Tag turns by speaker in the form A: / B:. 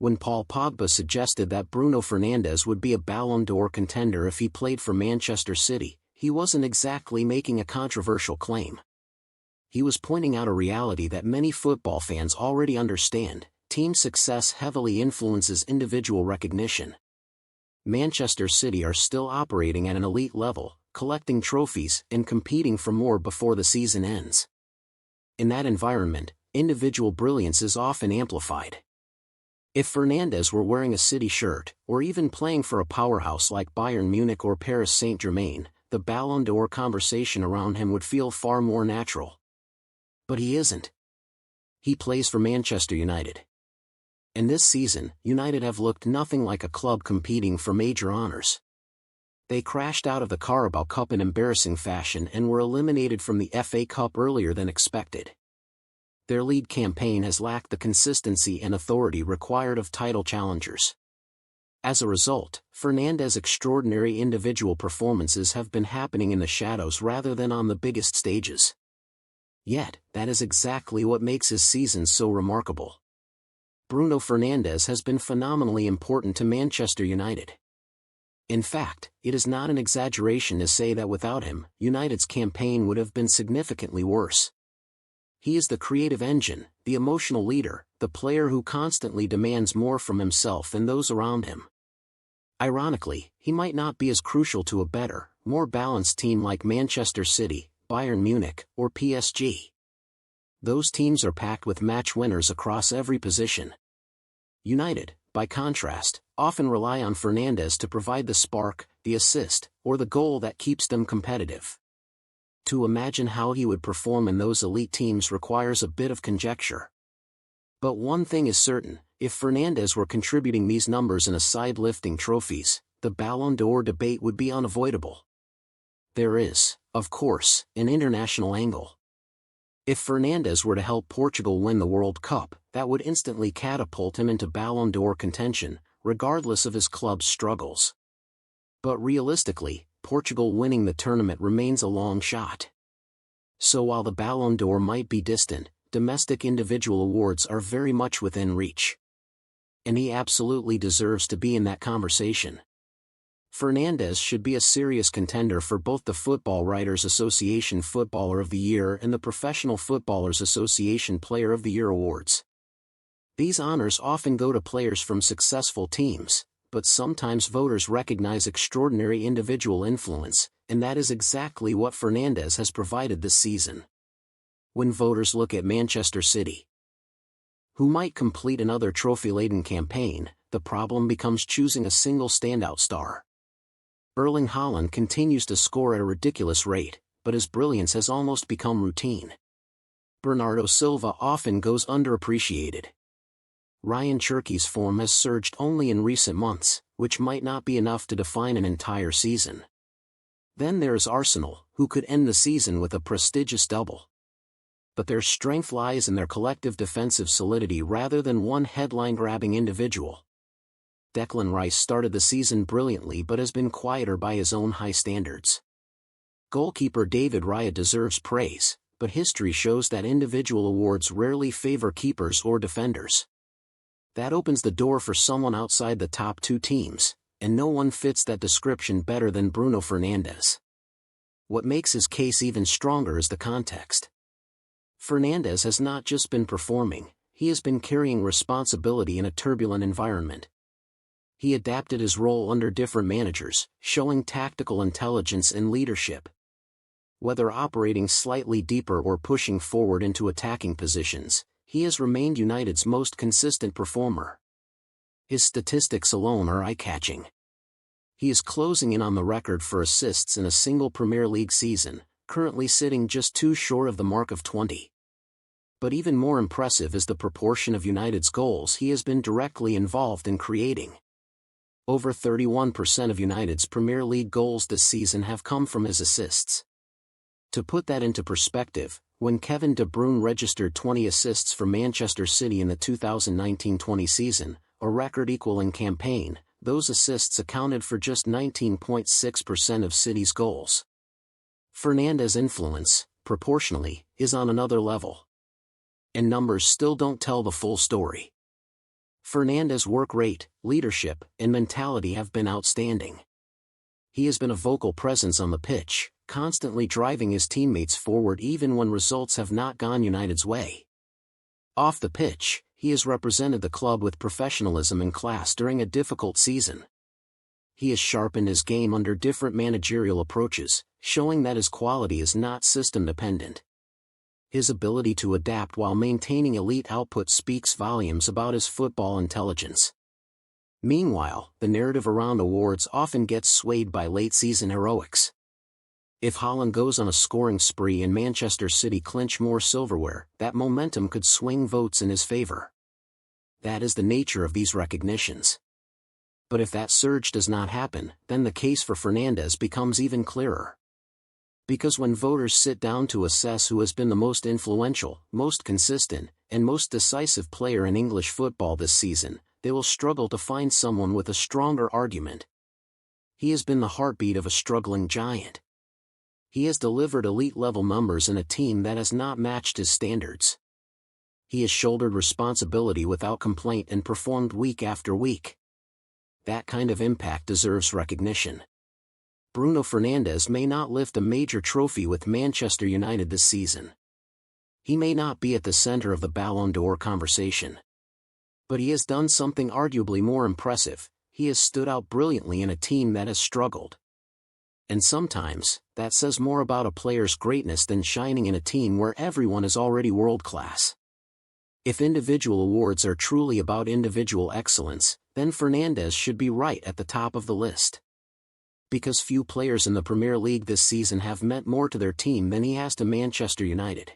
A: When Paul Pogba suggested that Bruno Fernandes would be a Ballon d'Or contender if he played for Manchester City, he wasn't exactly making a controversial claim. He was pointing out a reality that many football fans already understand: team success heavily influences individual recognition. Manchester City are still operating at an elite level, collecting trophies and competing for more before the season ends. In that environment, individual brilliance is often amplified. If Fernandes were wearing a City shirt, or even playing for a powerhouse like Bayern Munich or Paris Saint-Germain, the Ballon d'Or conversation around him would feel far more natural. But he isn't. He plays for Manchester United. And this season, United have looked nothing like a club competing for major honours. They crashed out of the Carabao Cup in embarrassing fashion and were eliminated from the FA Cup earlier than expected. Their league campaign has lacked the consistency and authority required of title challengers. As a result, Fernandes' extraordinary individual performances have been happening in the shadows rather than on the biggest stages. Yet, that is exactly what makes his season so remarkable. Bruno Fernandes has been phenomenally important to Manchester United. In fact, it is not an exaggeration to say that without him, United's campaign would have been significantly worse. He is the creative engine, the emotional leader, the player who constantly demands more from himself and those around him. Ironically, he might not be as crucial to a better, more balanced team like Manchester City, Bayern Munich, or PSG. Those teams are packed with match winners across every position. United, by contrast, often rely on Fernandes to provide the spark, the assist, or the goal that keeps them competitive. To imagine how he would perform in those elite teams requires a bit of conjecture. But one thing is certain: if Fernandes were contributing these numbers and aside lifting trophies, the Ballon d'Or debate would be unavoidable. There is, of course, an international angle. If Fernandes were to help Portugal win the World Cup, that would instantly catapult him into Ballon d'Or contention, regardless of his club's struggles. But realistically, Portugal winning the tournament remains a long shot. So while the Ballon d'Or might be distant, domestic individual awards are very much within reach. And he absolutely deserves to be in that conversation. Fernandes should be a serious contender for both the Football Writers Association Footballer of the Year and the Professional Footballers Association Player of the Year awards. These honors often go to players from successful teams, but sometimes voters recognize extraordinary individual influence, and that is exactly what Fernandes has provided this season. When voters look at Manchester City, who might complete another trophy-laden campaign, the problem becomes choosing a single standout star. Erling Haaland continues to score at a ridiculous rate, but his brilliance has almost become routine. Bernardo Silva often goes underappreciated. Ryan Cherki's form has surged only in recent months, which might not be enough to define an entire season. Then there is Arsenal, who could end the season with a prestigious double. But their strength lies in their collective defensive solidity rather than one headline-grabbing individual. Declan Rice started the season brilliantly but has been quieter by his own high standards. Goalkeeper David Raya deserves praise, but history shows that individual awards rarely favor keepers or defenders. That opens the door for someone outside the top two teams, and no one fits that description better than Bruno Fernandes. What makes his case even stronger is the context. Fernandes has not just been performing, he has been carrying responsibility in a turbulent environment. He adapted his role under different managers, showing tactical intelligence and leadership. Whether operating slightly deeper or pushing forward into attacking positions, he has remained United's most consistent performer. His statistics alone are eye-catching. He is closing in on the record for assists in a single Premier League season, currently sitting just too short of the mark of 20. But even more impressive is the proportion of United's goals he has been directly involved in creating. Over 31% of United's Premier League goals this season have come from his assists. To put that into perspective, when Kevin De Bruyne registered 20 assists for Manchester City in the 2019-20 season, a record-equaling campaign, those assists accounted for just 19.6% of City's goals. Fernandes' influence, proportionally, is on another level. And numbers still don't tell the full story. Fernandes' work rate, leadership, and mentality have been outstanding. He has been a vocal presence on the pitch, constantly driving his teammates forward even when results have not gone United's way. Off the pitch, he has represented the club with professionalism and class during a difficult season. He has sharpened his game under different managerial approaches, showing that his quality is not system-dependent. His ability to adapt while maintaining elite output speaks volumes about his football intelligence. Meanwhile, the narrative around awards often gets swayed by late-season heroics. If Haaland goes on a scoring spree and Manchester City clinch more silverware, that momentum could swing votes in his favor. That is the nature of these recognitions. But if that surge does not happen, then the case for Fernandes becomes even clearer. Because when voters sit down to assess who has been the most influential, most consistent, and most decisive player in English football this season, they will struggle to find someone with a stronger argument. He has been the heartbeat of a struggling giant. He has delivered elite-level numbers in a team that has not matched his standards. He has shouldered responsibility without complaint and performed week after week. That kind of impact deserves recognition. Bruno Fernandes may not lift a major trophy with Manchester United this season. He may not be at the center of the Ballon d'Or conversation. But he has done something arguably more impressive. He has stood out brilliantly in a team that has struggled. And sometimes, that says more about a player's greatness than shining in a team where everyone is already world-class. If individual awards are truly about individual excellence, then Fernandes should be right at the top of the list. Because few players in the Premier League this season have meant more to their team than he has to Manchester United.